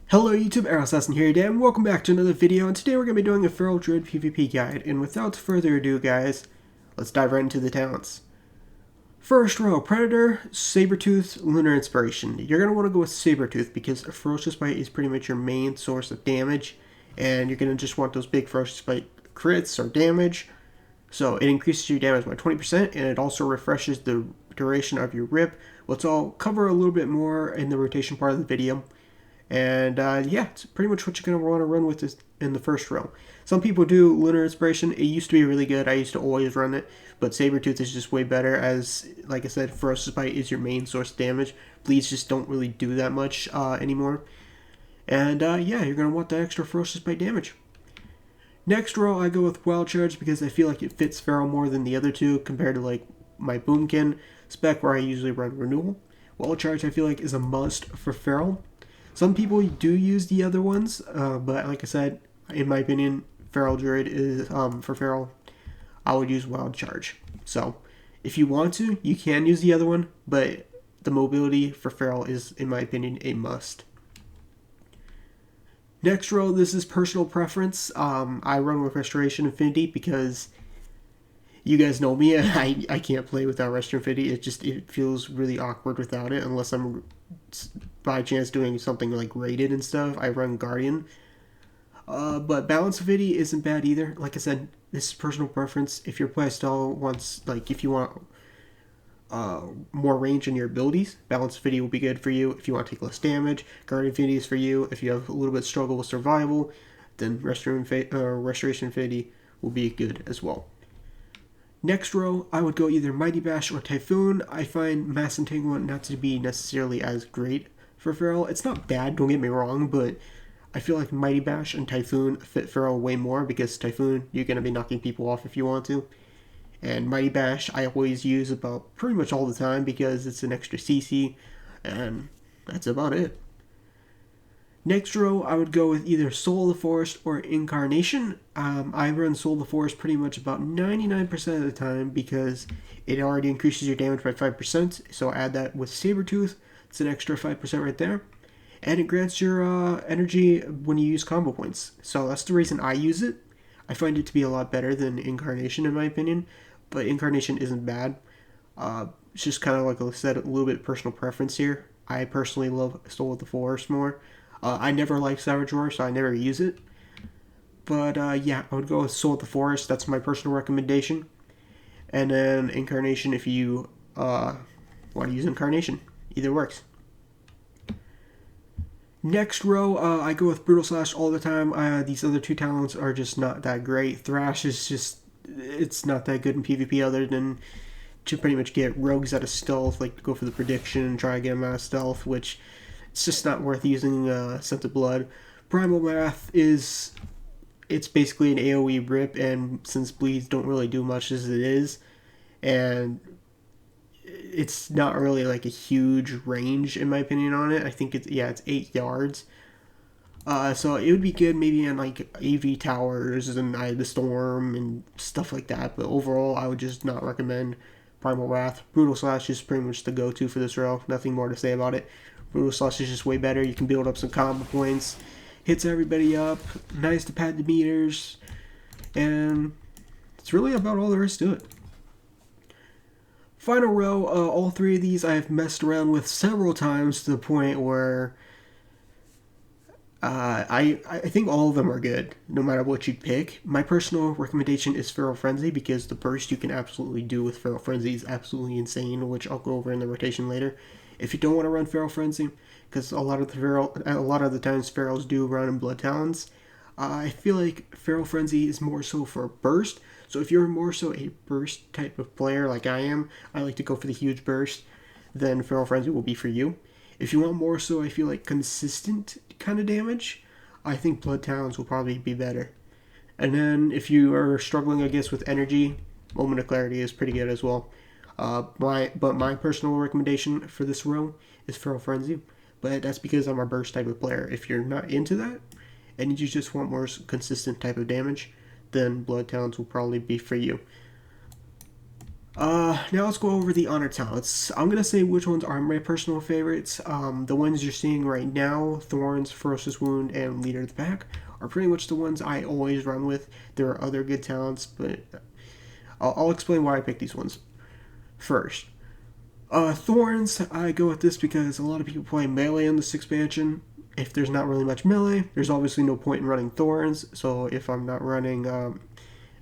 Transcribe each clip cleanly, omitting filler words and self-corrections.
Hello YouTube, Assassin here today, and welcome back to another video, and today we're going to be doing a Feral Druid PvP guide, and without further ado guys, let's dive right into the talents. First row, Predator, Sabretooth, Lunar Inspiration. You're going to want to go with Sabretooth because a Ferocious Bite is pretty much your main source of damage, and you're going to just want those big Ferocious Bite crits or damage. So it increases your damage by 20%, and it also refreshes the duration of your rip, which I'll cover a little bit more in the rotation part of the video. And yeah, it's pretty much what you're going to want to run with this in the first row. Some people do Lunar Inspiration. It used to be really good. I used to always run it. But Sabretooth is just way better as, like I said, Ferocious Bite is your main source of damage. Bleeds just don't really do that much anymore. And yeah, you're going to want that extra Ferocious Bite damage. Next row, I go with Wild Charge because I feel like it fits Feral more than the other two compared to like my Boomkin spec where I usually run Renewal. Wild Charge I feel like is a must for Feral. Some people do use the other ones, but like I said, in my opinion, Feral Druid is, for Feral, I would use Wild Charge. So, if you want to, you can use the other one, but the mobility for Feral is, in my opinion, a must. Next row, this is personal preference. I run with Restoration Infinity because you guys know me. I can't play without Restoration Infinity. It feels really awkward without it unless I'm by chance doing something like rated and stuff. I run Guardian. But Balance Infinity isn't bad either. Like I said, this is personal preference. If your playstyle wants, like, if you want more range in your abilities, Balance Infinity will be good for you. If you want to take less damage, Guardian Infinity is for you. If you have a little bit of struggle with survival, then Restoration Infinity will be good as well. Next row, I would go either Mighty Bash or Typhoon. I find Mass Entanglement not to be necessarily as great for Feral. It's not bad, don't get me wrong, but I feel like Mighty Bash and Typhoon fit Feral way more because Typhoon, you're going to be knocking people off if you want to. And Mighty Bash, I always use about pretty much all the time because it's an extra CC, and that's about it. Next row, I would go with either Soul of the Forest or Incarnation. I run Soul of the Forest pretty much about 99% of the time because it already increases your damage by 5%. So add that with Sabretooth, it's an extra 5% right there. And it grants your energy when you use combo points. So that's the reason I use it. I find it to be a lot better than Incarnation in my opinion. But Incarnation isn't bad. It's just kind of like I said, a little bit of personal preference here. I personally love Soul of the Forest more. I never liked Savage Roar, so I never use it. But yeah, I would go with Soul of the Forest. That's my personal recommendation. And then Incarnation if you want to use Incarnation. Either works. Next row, I go with Brutal Slash all the time. These other two talents are just not that great. Thrash is just, it's not that good in PvP other than to pretty much get rogues out of stealth, like go for the prediction and try to get them out of stealth, which it's just not worth using Scent of Blood. Primal Wrath is, it's basically an AoE rip, and since bleeds don't really do much as it is, and it's not really like a huge range in my opinion on it. I think it's 8 yards. So it would be good maybe in like AV towers and Eye of the Storm and stuff like that. But overall, I would just not recommend Primal Wrath. Brutal Slash is pretty much the go-to for this row. Nothing more to say about it. Brutal Slash is just way better. You can build up some combo points. Hits everybody up. Nice to pad the meters. And it's really about all there is to it. Final row, all three of these I have messed around with several times to the point where I think all of them are good, no matter what you pick. My personal recommendation is Feral Frenzy because the burst you can absolutely do with Feral Frenzy is absolutely insane, which I'll go over in the rotation later. If you don't want to run Feral Frenzy, because a lot of the times Ferals do run in Blood Talons, I feel like Feral Frenzy is more so for burst. So if you're more so a burst type of player like I am, I like to go for the huge burst, then Feral Frenzy will be for you. If you want more so, I feel like consistent kind of damage, I think Blood Talons will probably be better. And then if you are struggling, I guess, with energy, Moment of Clarity is pretty good as well. My personal recommendation for this row is Feral Frenzy, but that's because I'm a burst type of player. If you're not into that, and you just want more consistent type of damage, then Blood Talons will probably be for you. Now let's go over the honor talents. I'm gonna say which ones are my personal favorites. The ones you're seeing right now, Thorns, Ferocious Wound, and Leader of the Pack, are pretty much the ones I always run with. There are other good talents, but I'll explain why I picked these ones. First, Thorns, I go with this because a lot of people play melee in this expansion. If there's not really much melee, there's obviously no point in running Thorns. So if I'm not running,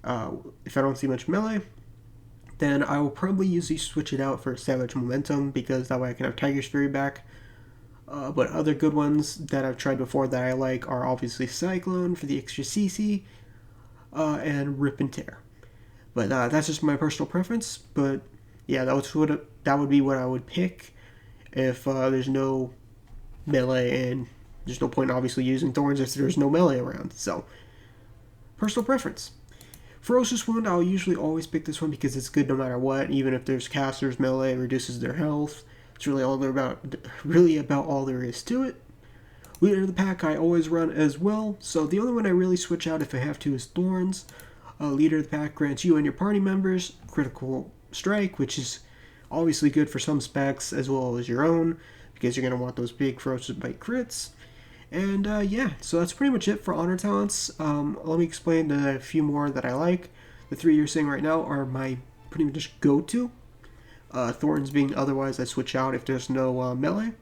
if I don't see much melee, then I will probably usually switch it out for Savage Momentum because that way I can have Tiger's Fury back. But other good ones that I've tried before that I like are obviously Cyclone for the extra CC and Rip and Tear. But that's just my personal preference. But yeah, that would be what I would pick if there's no melee, and there's no point obviously using Thorns if there's no melee around. So personal preference. Ferocious Wound, I'll usually always pick this one because it's good no matter what. Even if there's casters, melee reduces their health. It's really about all there is to it. Leader of the Pack I always run as well, so the only one I really switch out if I have to is Thorns. Leader of the Pack grants you and your party members critical strike, which is obviously good for some specs as well as your own, because you're going to want those big ferocious bite crits. And yeah, so that's pretty much it for honor talents. Let me explain a few more that I like. The three you're seeing right now are my pretty much go-to. Thorns being otherwise I switch out if there's no melee.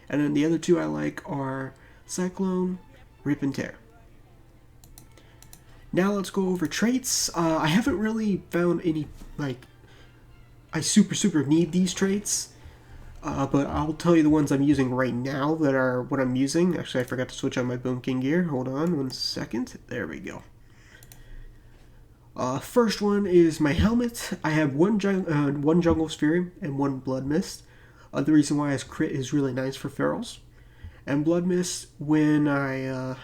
And then the other two I like are Cyclone, Rip and Tear. Now let's go over traits. I haven't really found any, like, I super need these traits. But I'll tell you the ones I'm using right now that are what I'm using. Actually, I forgot to switch on my Boom King gear. Hold on 1 second. There we go. First one is my helmet. I have one Jungle's Fury and one Blood Mist. The reason why is crit is really nice for ferals. And Blood Mist, when I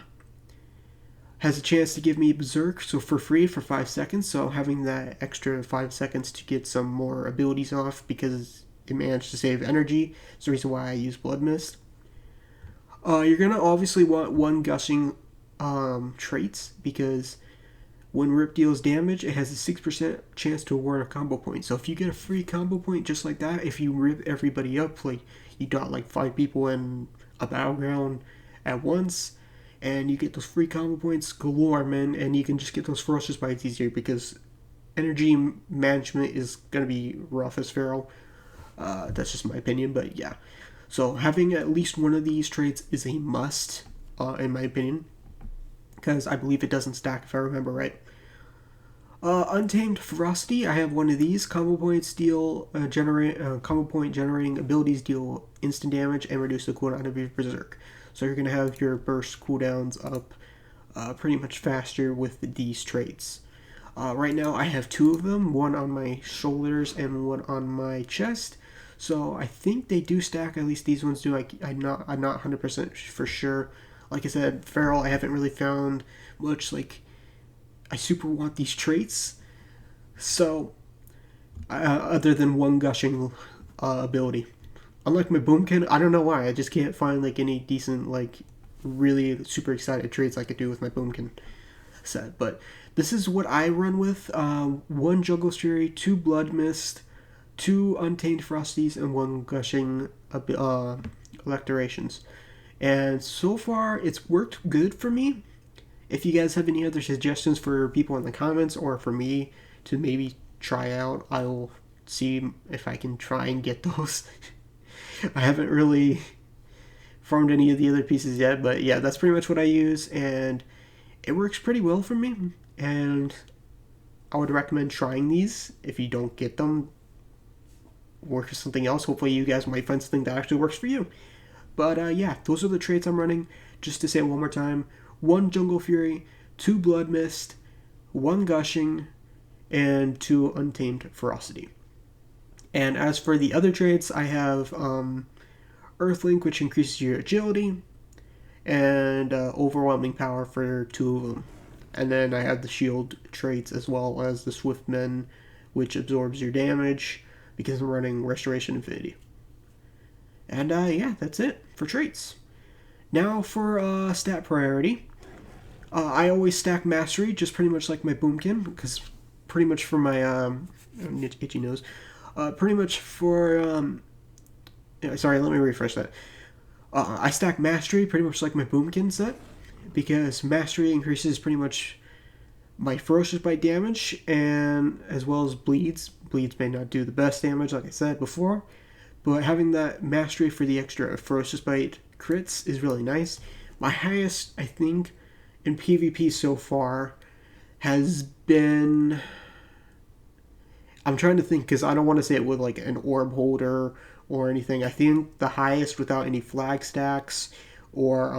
has a chance to give me Berserk, so for free for 5 seconds. So having that extra 5 seconds to get some more abilities off because it managed to save energy. It's the reason why I use Blood Mist. You're going to obviously want one gushing traits because when Rip deals damage, it has a 6% chance to award a combo point. So if you get a free combo point just like that, if you rip everybody up, like you got like 5 people in a battleground at once, and you get those free combo points galore, man, and you can just get those ferocious bites easier because energy management is going to be rough as feral. That's just my opinion, but yeah. So having at least one of these traits is a must, in my opinion, because I believe it doesn't stack if I remember right. Untamed Ferocity, I have one of these. Combo points combo point generating abilities deal instant damage and reduce the cooldown of your Berserk. So you're going to have your burst cooldowns up pretty much faster with these traits. Right now I have 2 of them, one on my shoulders and one on my chest. So I think they do stack, at least these ones do. I'm not 100% for sure. Like I said, feral, I haven't really found much, like, I super want these traits. So, other than one gushing ability. Unlike my Boomkin, I don't know why, I just can't find, like, any decent, like, really super excited traits I could do with my Boomkin set. But this is what I run with. 1 Jungle's Fury, 2 Blood Mist, 2 Untamed Frosties, and 1 Gushing Electorations. And so far, it's worked good for me. If you guys have any other suggestions for people in the comments or for me to maybe try out, I'll see if I can try and get those. I haven't really farmed any of the other pieces yet, but yeah, that's pretty much what I use, and it works pretty well for me. And I would recommend trying these. If you don't get them, work with something else. Hopefully you guys might find something that actually works for you. But yeah, those are the traits I'm running. Just to say it one more time: 1 Jungle Fury, 2 Blood Mist, 1 Gushing, and 2 Untamed Ferocity. And as for the other traits, I have Earthlink, which increases your agility, and Overwhelming Power for 2 of them. And then I have the shield traits as well as the Swiftmen, which absorbs your damage because I'm running Restoration Infinity. And yeah, that's it for traits. Now for stat priority. I always stack Mastery, just pretty much like my Boomkin, because pretty much for my itchy nose. Pretty much for sorry, let me refresh that. I stack Mastery pretty much like my Boomkin set, because Mastery increases pretty much my Ferocious Bite damage, and as well as bleeds. Bleeds may not do the best damage, like I said before, but having that Mastery for the extra Ferocious Bite crits is really nice. My highest, I think, in PvP so far has been... I'm trying to think, because I don't want to say it with like an orb holder or anything. I think the highest without any flag stacks or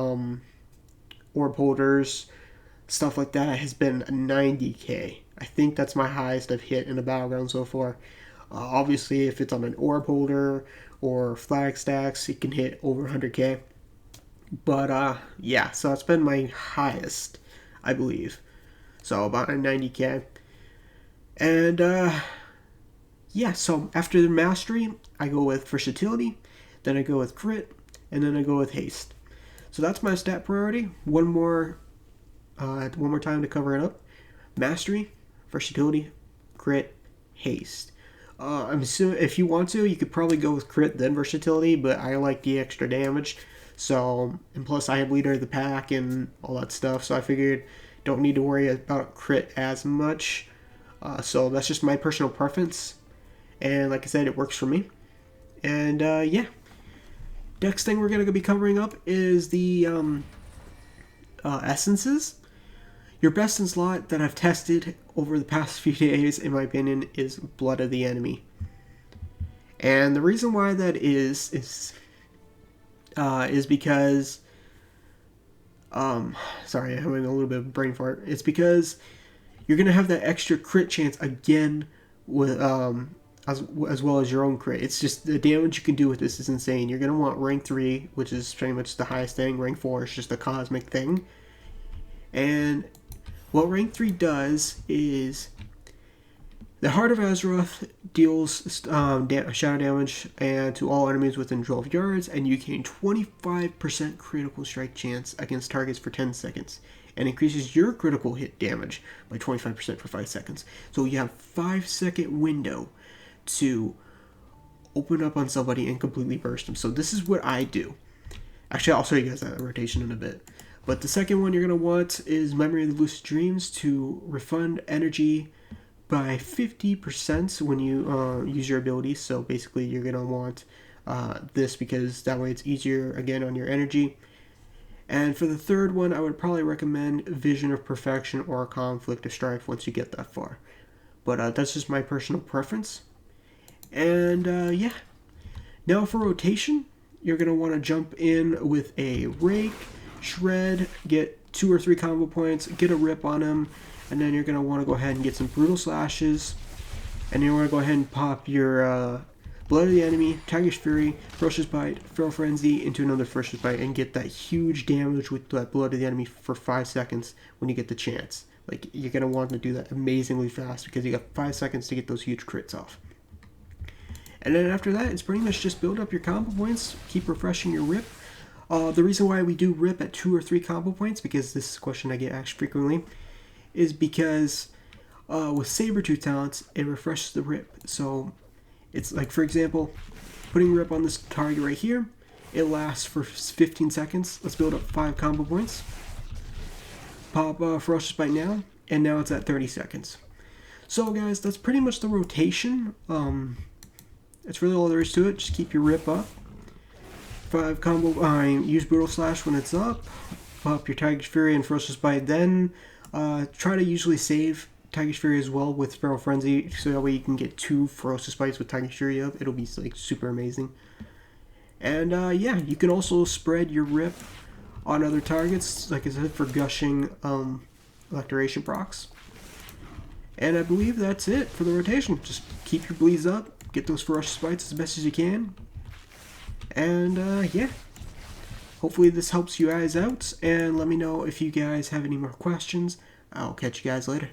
orb holders, stuff like that, has been 90k. I think that's my highest I've hit in a battleground so far. Obviously, if it's on an orb holder or flag stacks, it can hit over 100k. But yeah, so it's been my highest, I believe. So about 90k. And yeah, so after the Mastery, I go with Versatility, then I go with Crit, and then I go with Haste. So that's my stat priority. One more time to cover it up. Mastery, Versatility, Crit, Haste. I'm assuming if you want to, you could probably go with Crit then Versatility, but I like the extra damage. So, and plus I have Leader of the Pack and all that stuff, so I figured don't need to worry about Crit as much. So that's just my personal preference. And like I said, it works for me. And yeah. Next thing we're going to be covering up is the essences. Your best in slot that I've tested over the past few days, in my opinion, is Blood of the Enemy. And the reason why that is because... sorry, I'm having a little bit of a brain fart. It's because you're going to have that extra crit chance again with as well as your own crit. It's just the damage you can do with this is insane. You're going to want rank 3, which is pretty much the highest thing. Rank 4 is just a cosmic thing. And what rank 3 does is the Heart of Azeroth deals shadow damage and to all enemies within 12 yards, and you gain 25% critical strike chance against targets for 10 seconds, and increases your critical hit damage by 25% for 5 seconds. So you have a 5-second window to open up on somebody and completely burst them. So this is what I do. Actually, I'll show you guys that rotation in a bit. But the second one you're going to want is Memory of the Lucid Dreams to refund energy by 50% when you use your abilities. So basically you're going to want this, because that way it's easier again on your energy. And for the third one, I would probably recommend Vision of Perfection or Conflict of Strife once you get that far. But that's just my personal preference. And yeah. Now for rotation, you're going to want to jump in with a Rake, Shred, get 2 or 3 combo points, get a Rip on him, and then you're going to want to go ahead and get some Brutal Slashes. And you want to go ahead and pop your Blood of the Enemy, Tiger's Fury, Ferocious Bite, Feral Frenzy into another Ferocious Bite, and get that huge damage with that Blood of the Enemy for 5 seconds when you get the chance. Like, you're going to want to do that amazingly fast, because you got 5 seconds to get those huge crits off. And then after that, it's pretty much just build up your combo points, keep refreshing your Rip. The reason why we do Rip at 2 or 3 combo points, because this is a question I get asked frequently, is because with Sabertooth talents, it refreshes the Rip. So it's like, for example, putting Rip on this target right here, it lasts for 15 seconds. Let's build up 5 combo points. Pop Ferocious Bite now, and now it's at 30 seconds. So guys, that's pretty much the rotation. That's really all there is to it. Just keep your Rip up. 5 combo, use Brutal Slash when it's up. Pop your Tiger's Fury and Ferocious Bite. Then try to usually save Tiger's Fury as well with Feral Frenzy, so that way you can get 2 Ferocious Bites with Tiger's Fury up. It'll be like super amazing. And yeah, you can also spread your Rip on other targets, like I said, for gushing Electoration procs. And I believe that's it for the rotation. Just keep your bleeds up, get those Ferocious Bites as best as you can. And yeah, hopefully this helps you guys out, and let me know if you guys have any more questions. I'll catch you guys later.